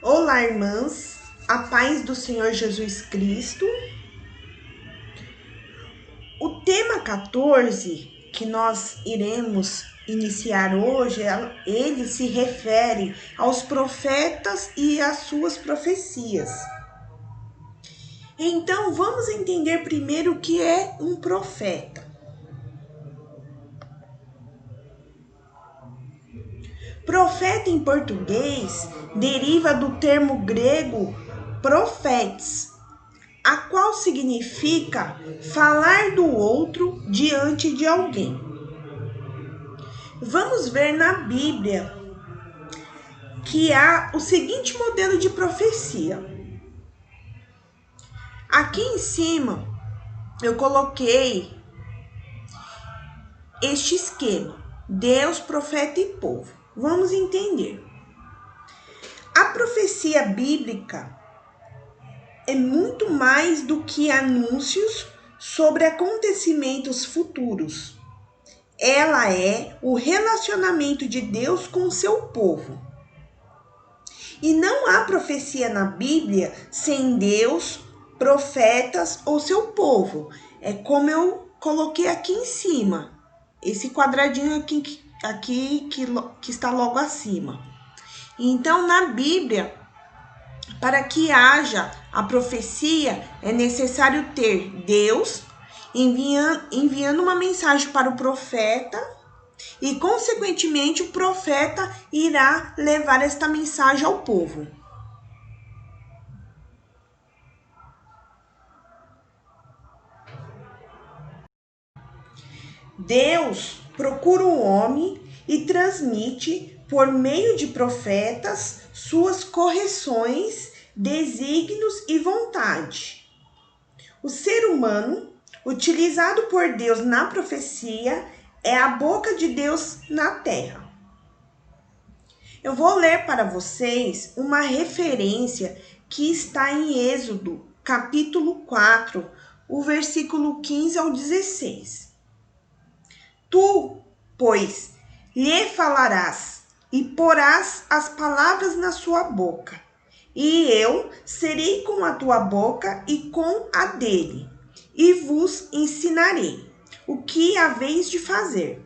Olá, irmãs, a paz do Senhor Jesus Cristo. O tema 14 que nós iremos iniciar hoje, ele se refere aos profetas e às suas profecias. Então, vamos entender primeiro o que é um profeta. Profeta em português deriva do termo grego profetes, a qual significa falar do outro diante de alguém. Vamos ver na Bíblia que há o seguinte modelo de profecia. Aqui em cima eu coloquei este esquema: Deus, profeta e povo. Vamos entender. A profecia bíblica é muito mais do que anúncios sobre acontecimentos futuros. Ela é o relacionamento de Deus com o seu povo. E não há profecia na Bíblia sem Deus, profetas ou seu povo. É como eu coloquei aqui em cima, esse quadradinho aqui que está logo acima. Então, na Bíblia, para que haja a profecia, é necessário ter Deus enviando uma mensagem para o profeta e, consequentemente, o profeta irá levar esta mensagem ao povo. Deus procura o homem e transmite, por meio de profetas, suas correções, desígnios e vontade. O ser humano, utilizado por Deus na profecia, é a boca de Deus na terra. Eu vou ler para vocês uma referência que está em Êxodo, capítulo 4, o versículo 15 ao 16. Tu, pois, lhe falarás e porás as palavras na sua boca, e eu serei com a tua boca e com a dele, e vos ensinarei o que haveis de fazer.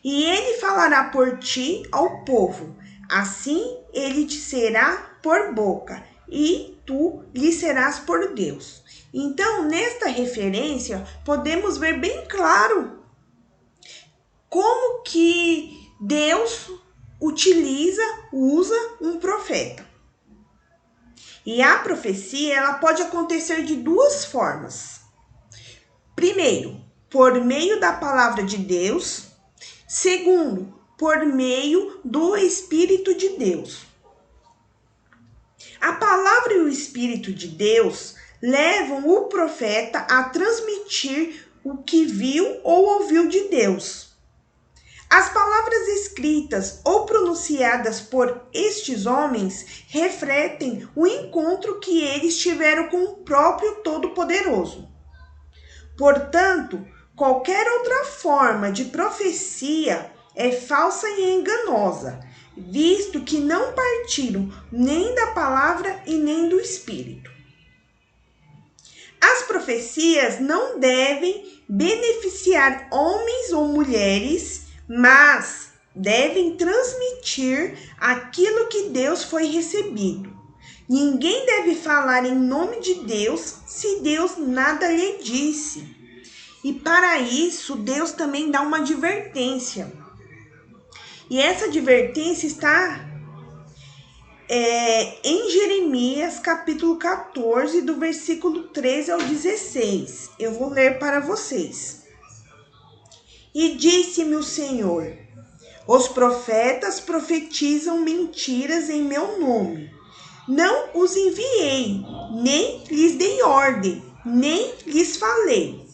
E ele falará por ti ao povo, assim ele te será por boca, e tu lhe serás por Deus. Então, nesta referência, podemos ver bem claro como que Deus usa um profeta. E a profecia, ela pode acontecer de duas formas. Primeiro, por meio da palavra de Deus. Segundo, por meio do Espírito de Deus. A palavra e o Espírito de Deus levam o profeta a transmitir o que viu ou ouviu de Deus. As palavras escritas ou pronunciadas por estes homens refletem o encontro que eles tiveram com o próprio Todo-Poderoso. Portanto, qualquer outra forma de profecia é falsa e enganosa, visto que não partiram nem da palavra e nem do Espírito. As profecias não devem beneficiar homens ou mulheres, mas devem transmitir aquilo que Deus foi recebido. Ninguém deve falar em nome de Deus se Deus nada lhe disse. E para isso, Deus também dá uma advertência. E essa advertência está em Jeremias, capítulo 14, do versículo 13 ao 16. Eu vou ler para vocês. E disse-me o Senhor: os profetas profetizam mentiras em meu nome. Não os enviei, nem lhes dei ordem, nem lhes falei.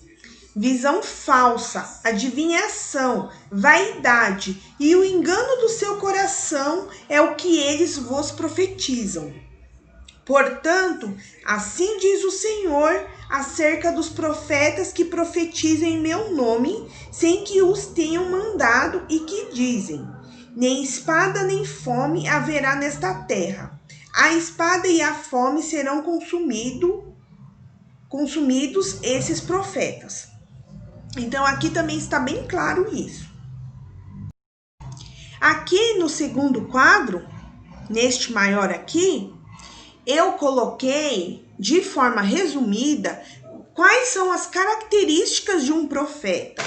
Visão falsa, adivinhação, vaidade e o engano do seu coração é o que eles vos profetizam. Portanto, assim diz o Senhor acerca dos profetas que profetizam em meu nome, sem que os tenham mandado, e que dizem: nem espada nem fome haverá nesta terra, a espada e a fome serão consumidos esses profetas. Então, aqui também está bem claro isso. Aqui no segundo quadro, neste maior aqui, eu coloquei de forma resumida quais são as características de um profeta.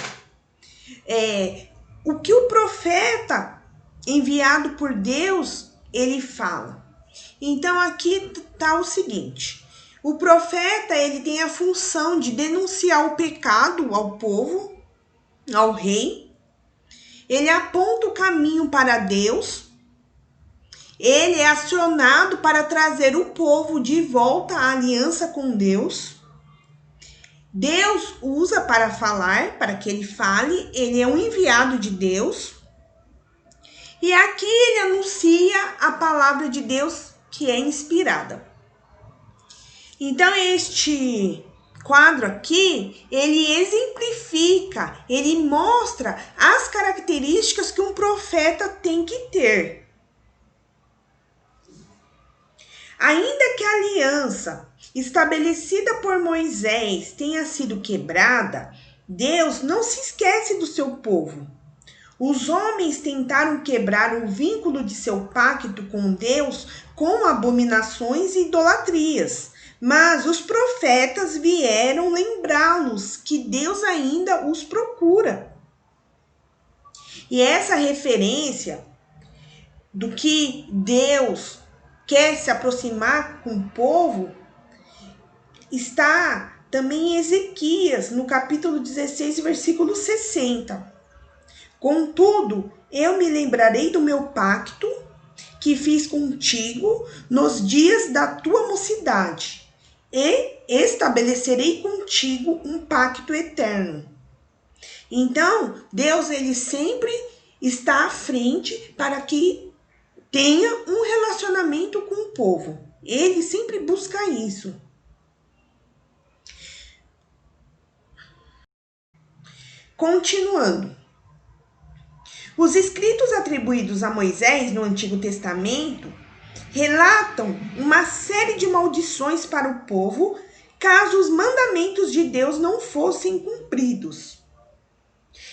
O que o profeta enviado por Deus, ele fala. Então, aqui está o seguinte. O profeta, ele tem a função de denunciar o pecado ao povo, ao rei. Ele aponta o caminho para Deus. Ele é acionado para trazer o povo de volta à aliança com Deus. Deus usa para falar, para que ele fale. Ele é um enviado de Deus. E aqui ele anuncia a palavra de Deus que é inspirada. Então, este quadro aqui, ele exemplifica, ele mostra as características que um profeta tem que ter. Ainda que a aliança estabelecida por Moisés tenha sido quebrada, Deus não se esquece do seu povo. Os homens tentaram quebrar o vínculo de seu pacto com Deus com abominações e idolatrias. Mas os profetas vieram lembrá-los que Deus ainda os procura. E essa referência do que Deus quer se aproximar com o povo está também em Ezequias, no capítulo 16, versículo 60. Contudo, eu me lembrarei do meu pacto que fiz contigo nos dias da tua mocidade, e estabelecerei contigo um pacto eterno. Então, Deus, ele sempre está à frente para que tenha um relacionamento com o povo. Ele sempre busca isso. Continuando. Os escritos atribuídos a Moisés no Antigo Testamento relatam uma série de maldições para o povo caso os mandamentos de Deus não fossem cumpridos.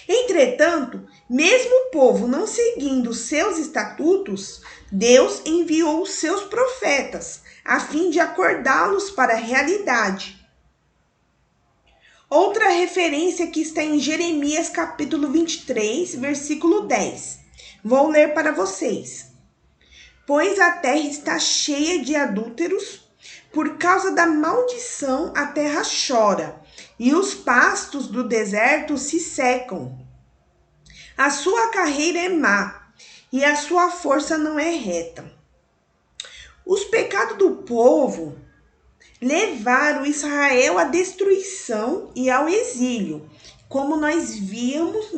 Entretanto, mesmo o povo não seguindo seus estatutos, Deus enviou os seus profetas a fim de acordá-los para a realidade. Outra referência que está em Jeremias capítulo 23, versículo 10. Vou ler para vocês. Pois a terra está cheia de adúlteros, por causa da maldição a terra chora, e os pastos do deserto se secam. A sua carreira é má, e a sua força não é reta. Os pecados do povo levaram Israel à destruição e ao exílio, como nós vimos,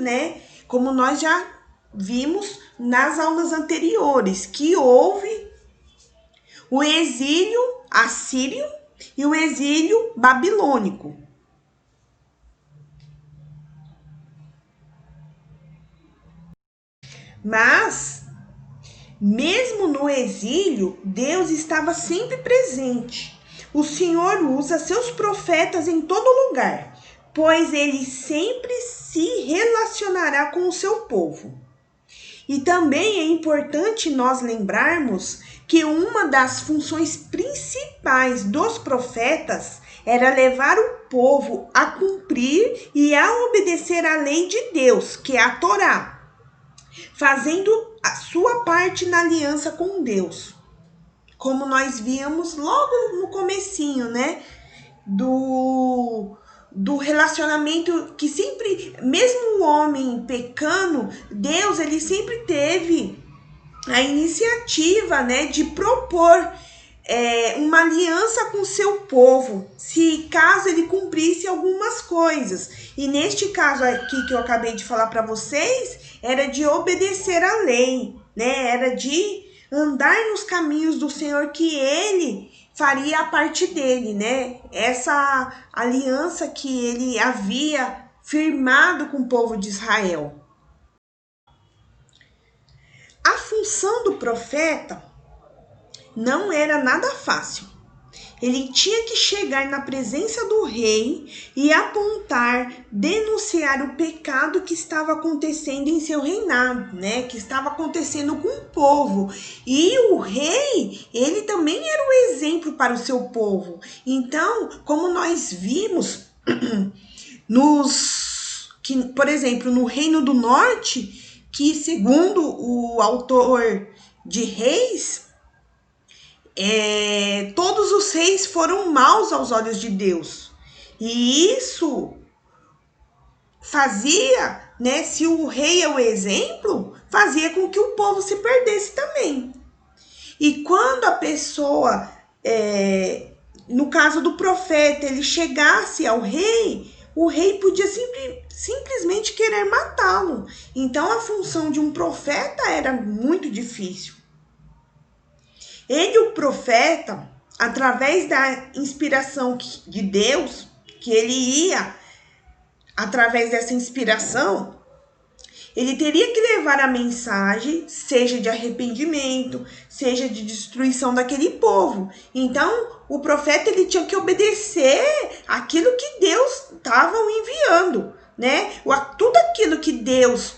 Como nós já vimos nas aulas anteriores, que houve o exílio assírio e o exílio babilônico. Mas, mesmo no exílio, Deus estava sempre presente. O Senhor usa seus profetas em todo lugar, pois ele sempre se relacionará com o seu povo. E também é importante nós lembrarmos que uma das funções principais dos profetas era levar o povo a cumprir e a obedecer a lei de Deus, que é a Torá, fazendo a sua parte na aliança com Deus. Como nós víamos logo no comecinho, do relacionamento que sempre, mesmo o homem pecando, Deus, ele sempre teve a iniciativa, de propor uma aliança com o seu povo, se caso ele cumprisse algumas coisas. E neste caso aqui que eu acabei de falar para vocês, era de obedecer à lei, era de andar nos caminhos do Senhor, que ele faria a parte dele, essa aliança que ele havia firmado com o povo de Israel. A função do profeta não era nada fácil. Ele tinha que chegar na presença do rei e apontar, denunciar o pecado que estava acontecendo em seu reinado, né? Que estava acontecendo com o povo. E o rei, ele também era um exemplo para o seu povo. Então, como nós vimos por exemplo, no Reino do Norte, que segundo o autor de Reis, todos os reis foram maus aos olhos de Deus. E isso fazia, né, se o rei é o exemplo, fazia com que o povo se perdesse também. E quando a pessoa, no caso do profeta, ele chegasse ao rei, o rei podia simplesmente querer matá-lo. Então a função de um profeta era muito difícil. Ele, o profeta, através da inspiração de Deus, que ele ia, através dessa inspiração, ele teria que levar a mensagem, seja de arrependimento, seja de destruição daquele povo. Então, o profeta ele tinha que obedecer aquilo que Deus estava enviando, né? Tudo aquilo que Deus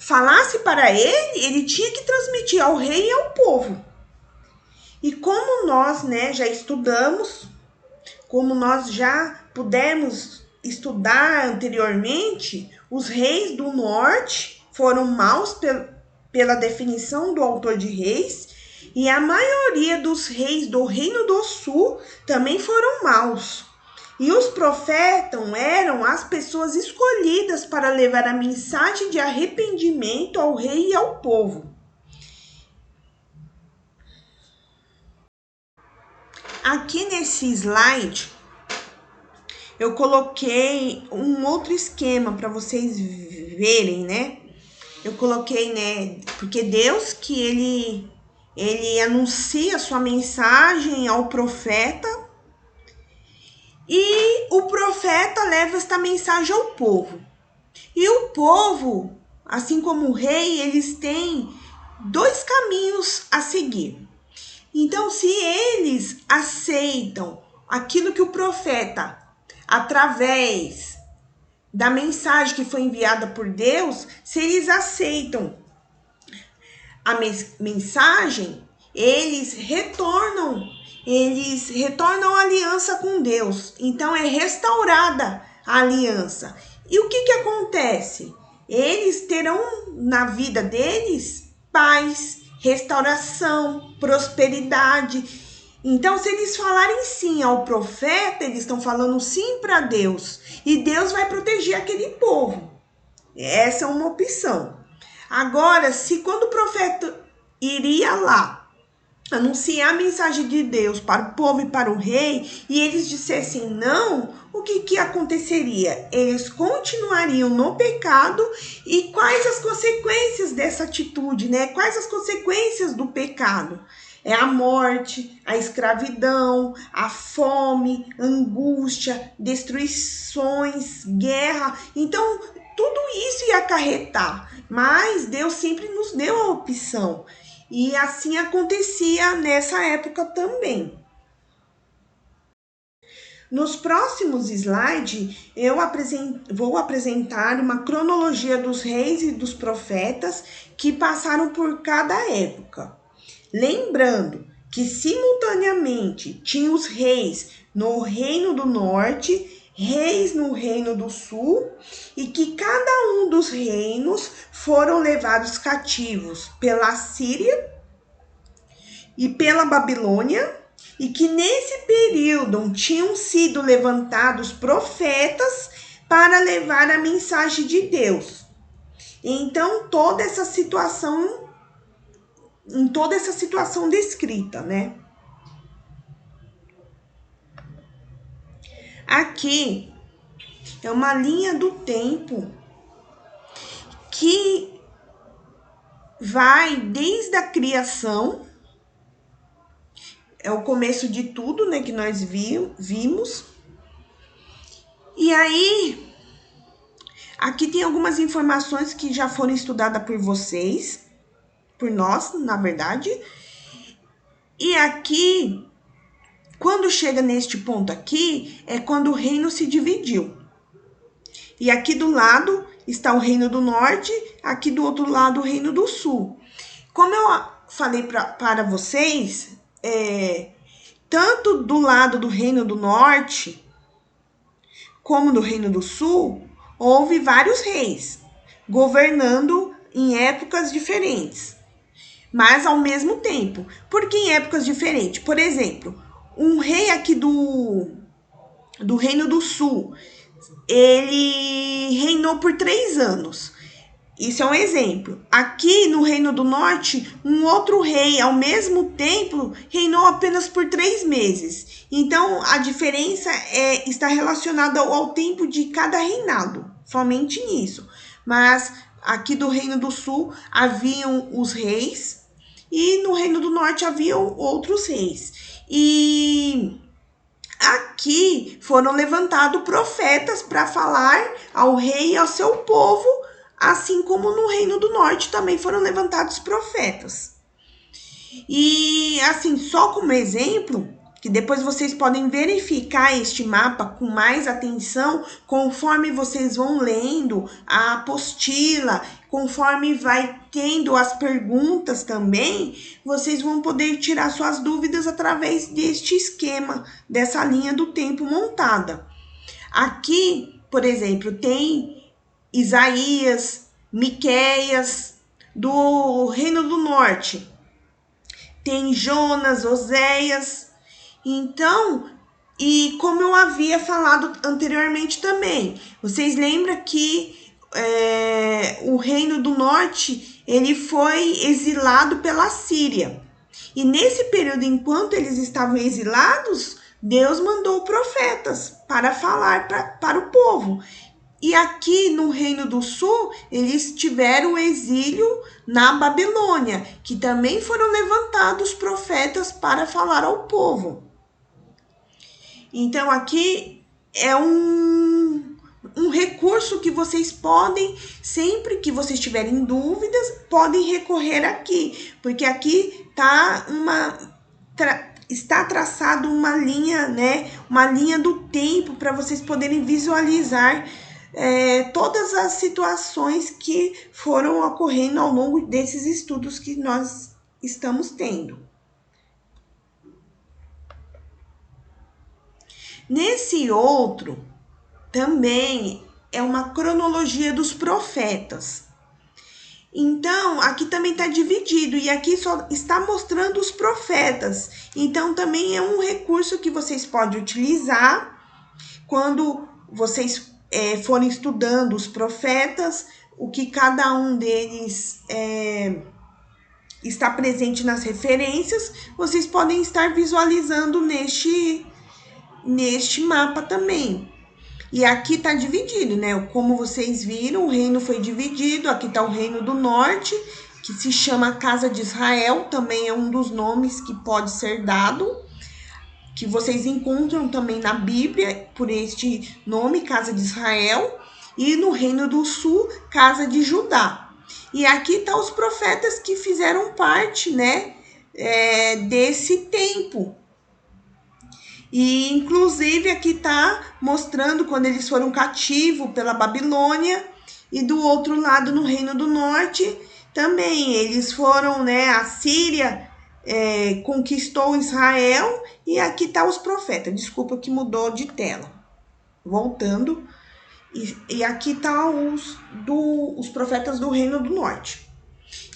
falasse para ele, ele tinha que transmitir ao rei e ao povo. E como nós, né, já estudamos, como nós já pudemos estudar anteriormente, os reis do norte foram maus pela definição do autor de Reis, e a maioria dos reis do Reino do Sul também foram maus. E os profetas eram as pessoas escolhidas para levar a mensagem de arrependimento ao rei e ao povo. Aqui nesse slide, eu coloquei um outro esquema para vocês verem, né? Eu coloquei, né? Porque Deus que ele anuncia a sua mensagem ao profeta, e o profeta leva esta mensagem ao povo. E o povo, assim como o rei, eles têm dois caminhos a seguir. Então, se eles aceitam aquilo que o profeta, através da mensagem que foi enviada por Deus, se eles aceitam a mensagem, eles retornam a aliança com Deus. Então é restaurada a aliança. E o que acontece? Eles terão na vida deles paz, restauração, prosperidade. Então, se eles falarem sim ao profeta, eles estão falando sim para Deus. E Deus vai proteger aquele povo. Essa é uma opção. Agora, se quando o profeta iria lá anunciar a mensagem de Deus para o povo e para o rei, e eles dissessem não, o que aconteceria? Eles continuariam no pecado. E quais as consequências dessa atitude, né? Quais as consequências do pecado? É a morte, a escravidão, a fome, angústia, destruições, guerra. Então, tudo isso ia acarretar. Mas Deus sempre nos deu a opção. E assim acontecia nessa época também. Nos próximos slides, eu vou apresentar uma cronologia dos reis e dos profetas que passaram por cada época. Lembrando que simultaneamente tinha os reis no Reino do Norte, reis no Reino do Sul, e que cada um dos reinos foram levados cativos pela Síria e pela Babilônia, e que nesse período tinham sido levantados profetas para levar a mensagem de Deus. Então, toda essa situação descrita, né? Aqui é uma linha do tempo que vai desde a criação, é o começo de tudo, né, que nós vimos. E aí, aqui tem algumas informações que já foram estudadas por vocês. por nós, na verdade. E aqui, quando chega neste ponto aqui, é quando o reino se dividiu. E aqui do lado está o reino do norte, aqui do outro lado o reino do sul. Como eu falei para vocês, tanto do lado do reino do norte, como do reino do sul, houve vários reis, governando em épocas diferentes, mas ao mesmo tempo. Por que em épocas diferentes? Por exemplo, um rei aqui do reino do sul, ele reinou por 3 anos. Isso é um exemplo. Aqui no Reino do Norte, um outro rei, ao mesmo tempo, reinou apenas por 3 meses. Então, a diferença está relacionada ao tempo de cada reinado, somente nisso. Mas aqui do Reino do Sul haviam os reis e no Reino do Norte haviam outros reis. E aqui foram levantados profetas para falar ao rei e ao seu povo, assim como no Reino do Norte também foram levantados profetas. E assim, só como exemplo, que depois vocês podem verificar este mapa com mais atenção, conforme vocês vão lendo a apostila, conforme vai tendo as perguntas também, vocês vão poder tirar suas dúvidas através deste esquema, dessa linha do tempo montada. Aqui, por exemplo, tem Isaías, Miqueias, do Reino do Norte. Tem Jonas, Oséias. Então, e como eu havia falado anteriormente também, vocês lembram que o Reino do Norte, ele foi exilado pela Síria. E nesse período, enquanto eles estavam exilados, Deus mandou profetas para falar para o povo. E aqui no Reino do Sul, eles tiveram o exílio na Babilônia, que também foram levantados profetas para falar ao povo. Então, aqui é um recurso que vocês podem, sempre que vocês tiverem dúvidas, podem recorrer aqui, porque aqui está traçado uma linha, né? Uma linha do tempo para vocês poderem visualizar todas as situações que foram ocorrendo ao longo desses estudos que nós estamos tendo. Nesse outro, também é uma cronologia dos profetas. Então, aqui também está dividido e aqui só está mostrando os profetas. Então, também é um recurso que vocês podem utilizar quando vocês forem estudando os profetas, o que cada um deles está presente nas referências, vocês podem estar visualizando neste mapa também. E aqui está dividido, né? Como vocês viram, o reino foi dividido. Aqui está o Reino do Norte, que se chama Casa de Israel, também é um dos nomes que pode ser dado, que vocês encontram também na Bíblia, por este nome, Casa de Israel. E no Reino do Sul, Casa de Judá. E aqui estão os profetas que fizeram parte, né, desse tempo. E inclusive aqui está mostrando quando eles foram cativos pela Babilônia, e do outro lado, no Reino do Norte, também eles foram, né, a Síria conquistou Israel, e aqui tá os profetas. Desculpa que mudou de tela. Voltando, e aqui tá os profetas do Reino do Norte.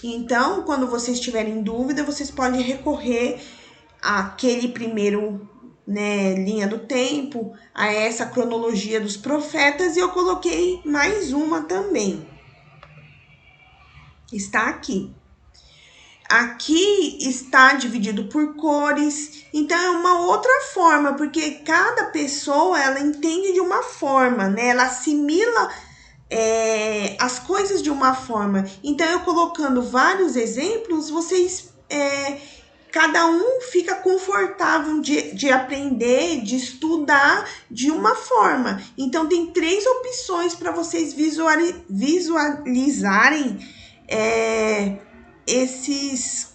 Então, quando vocês tiverem dúvida, vocês podem recorrer àquele primeiro, né, linha do tempo, a essa cronologia dos profetas, e eu coloquei mais uma também. Está aqui. Aqui está dividido por cores, então é uma outra forma, porque cada pessoa, ela entende de uma forma, né? Ela assimila as coisas de uma forma. Então, eu colocando vários exemplos, vocês... cada um fica confortável de aprender, de estudar de uma forma. Então, tem 3 opções para vocês visualizarem esses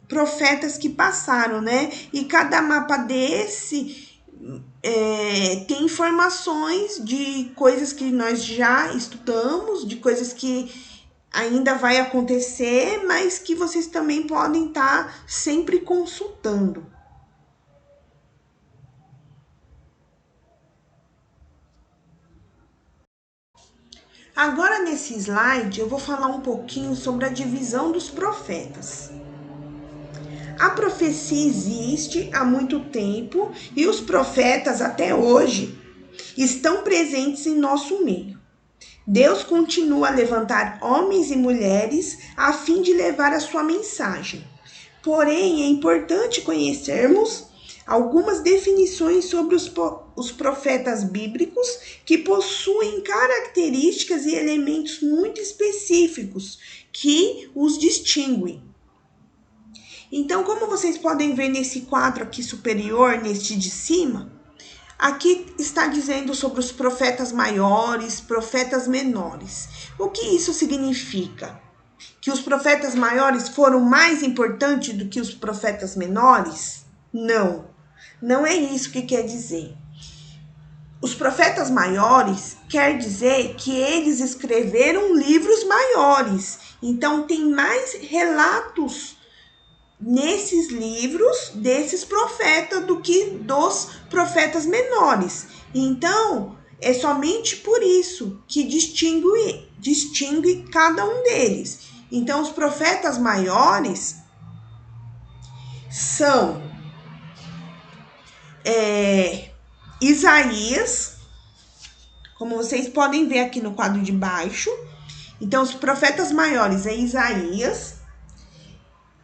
profetas que passaram, né? E cada mapa desse tem informações de coisas que nós já estudamos, de coisas que ainda vai acontecer, mas que vocês também podem estar sempre consultando. Agora, nesse slide, eu vou falar um pouquinho sobre a divisão dos profetas. A profecia existe há muito tempo e os profetas, até hoje, estão presentes em nosso meio. Deus continua a levantar homens e mulheres a fim de levar a sua mensagem. Porém, é importante conhecermos algumas definições sobre os profetas bíblicos que possuem características e elementos muito específicos que os distinguem. Então, como vocês podem ver nesse quadro aqui superior, neste de cima, aqui está dizendo sobre os profetas maiores, profetas menores. O que isso significa? Que os profetas maiores foram mais importantes do que os profetas menores? Não, não é isso que quer dizer. Os profetas maiores quer dizer que eles escreveram livros maiores. Então, tem mais relatos nesses livros desses profetas do que dos profetas menores. Então, é somente por isso que distingue cada um deles. Então, os profetas maiores são Isaías, como vocês podem ver aqui no quadro de baixo. Então, os profetas maiores é Isaías,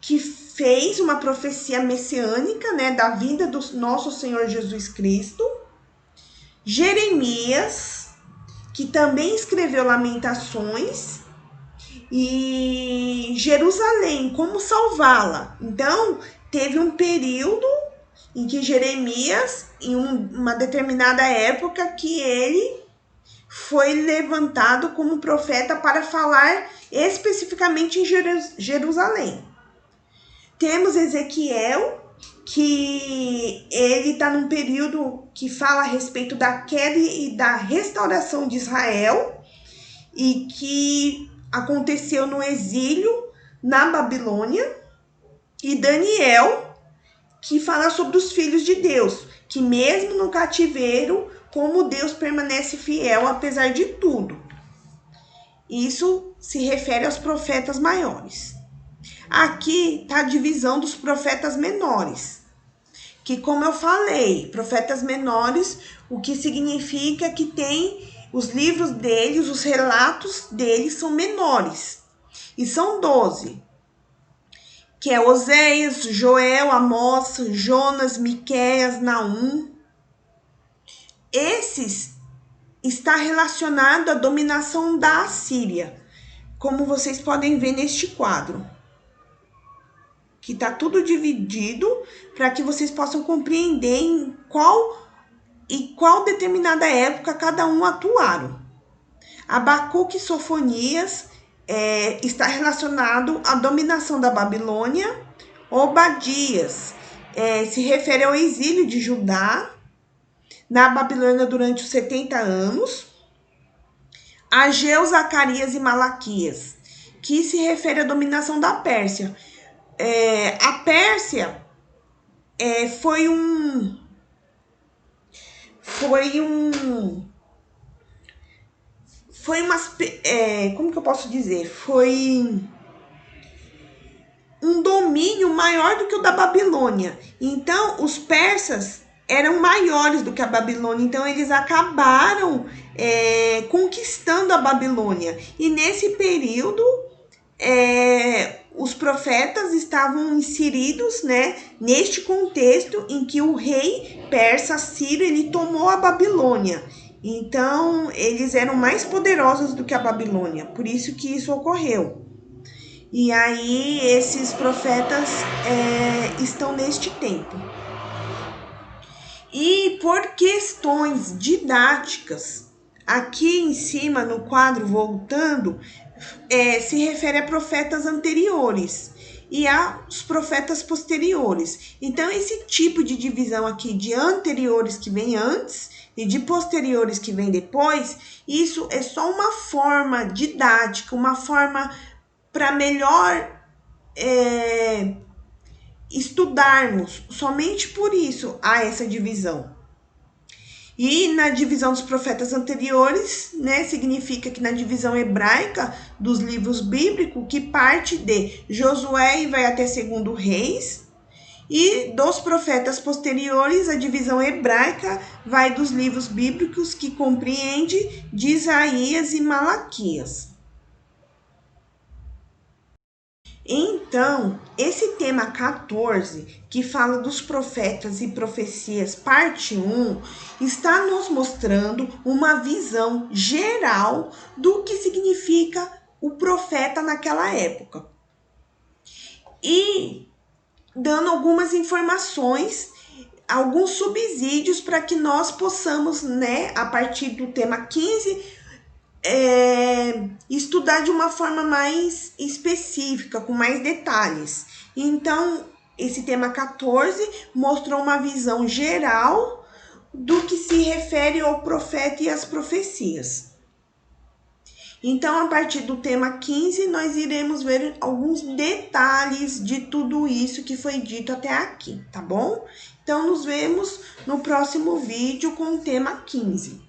que fez uma profecia messiânica, né, da vida do nosso Senhor Jesus Cristo. Jeremias, que também escreveu Lamentações, e Jerusalém, como salvá-la. Então, teve um período em que Jeremias, em uma determinada época, que ele foi levantado como profeta para falar especificamente em Jerusalém. Temos Ezequiel, que ele está num período que fala a respeito da queda e da restauração de Israel, e que aconteceu no exílio na Babilônia. E Daniel, que fala sobre os filhos de Deus, que mesmo no cativeiro, como Deus permanece fiel apesar de tudo. Isso se refere aos profetas maiores. Aqui está a divisão dos profetas menores, que, como eu falei, profetas menores, o que significa que tem os livros deles, os relatos deles são menores, e são 12, que é Oséias, Joel, Amós, Jonas, Miqueias, Naum. Esses está relacionado à dominação da Assíria, como vocês podem ver neste quadro, que está tudo dividido para que vocês possam compreender em qual determinada época cada um atuaram. Abacuque e Sofonias está relacionado à dominação da Babilônia. Obadias se refere ao exílio de Judá na Babilônia durante os 70 anos. Ageu, Zacarias e Malaquias, que se refere à dominação da Pérsia. A Pérsia foi como que eu posso dizer? Foi um domínio maior do que o da Babilônia. Então, os persas eram maiores do que a Babilônia. Então, eles acabaram conquistando a Babilônia. E nesse período, os profetas estavam inseridos, né, neste contexto em que o rei persa Ciro, ele tomou a Babilônia. Então, eles eram mais poderosos do que a Babilônia, por isso que isso ocorreu. E aí, esses profetas estão neste tempo. E por questões didáticas, aqui em cima no quadro, voltando, se refere a profetas anteriores e aos profetas posteriores. Então, esse tipo de divisão aqui de anteriores que vem antes e de posteriores que vem depois, isso é só uma forma didática, uma forma para melhor estudarmos. Somente por isso há essa divisão. E na divisão dos profetas anteriores, né, significa que na divisão hebraica dos livros bíblicos, que parte de Josué e vai até 2 Reis, e dos profetas posteriores, a divisão hebraica vai dos livros bíblicos que compreende de Isaías e Malaquias. Então, esse tema 14, que fala dos profetas e profecias, parte 1, está nos mostrando uma visão geral do que significa o profeta naquela época. E dando algumas informações, alguns subsídios para que nós possamos, né, a partir do tema 15, estudar de uma forma mais específica, com mais detalhes. Então, esse tema 14 mostrou uma visão geral do que se refere ao profeta e às profecias. Então, a partir do tema 15, nós iremos ver alguns detalhes de tudo isso que foi dito até aqui, tá bom? Então, nos vemos no próximo vídeo com o tema 15.